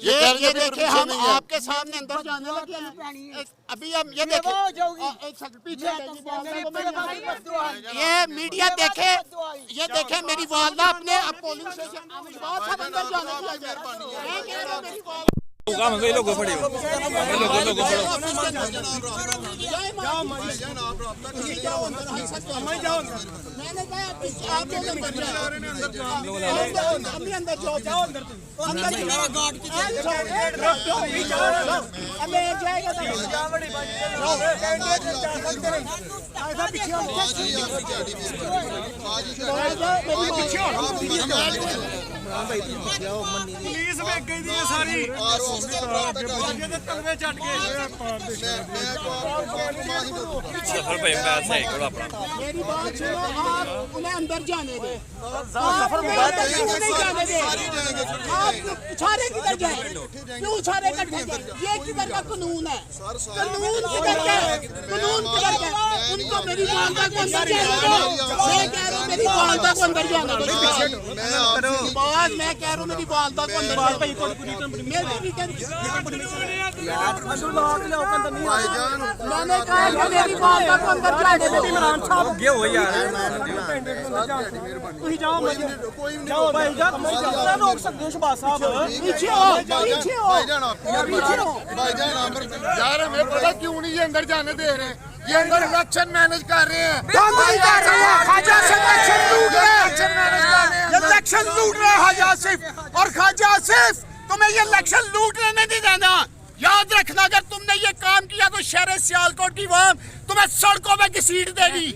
ये देखिए हम आपके सामने अंदर जाने लगे हैं। अभी हम ये देखें पीछे ये मीडिया देखे, ये देखे मेरी वालदा अपने पोलिंग स्टेशन अंदर जाने की लोगों पुलिस में गई थी सारी तलवे चट गए। मेरी बात सुनो, आप उन्हें अंदर जाने दे, आप सारे किधर जाए, क्यों सारे इकट्ठे जाए? ये किधर का कानून है? कानून किधर का? कानून किधर का? उनको मेरी वालदा को अंदर जाने दो। मैं कह रहा हूँ मेरी वालदा को अंदर जाना दो। मैं कह रहा हूँ मेरी वालदा को अंदर मैंने कहा मेरी वालदा को अंदर जाने दो। इमरान साहब गे हो यार, जाओ भाई जाओ, रोक सकते हो शहबाज साहब। पीछे हो, पीछे हो, पीछे हो। यार हमें पता क्यों नहीं ये अंदर जाने दे रहे हैं? ये अंदर इलेक्शन मैनेज कर रहे हैं। ख्वाजा से इलेक्शन लूट रहे हैं, इलेक्शन लूट रहे हैं ख्वाजा आसिफ। और ख्वाजा आसिफ तुम्हें ये इलेक्शन लूटने नहीं देना। याद रखना, अगर तुमने ये काम किया तो शहर सियालकोट की वाम तुम्हें सड़कों पे घसीट देगी।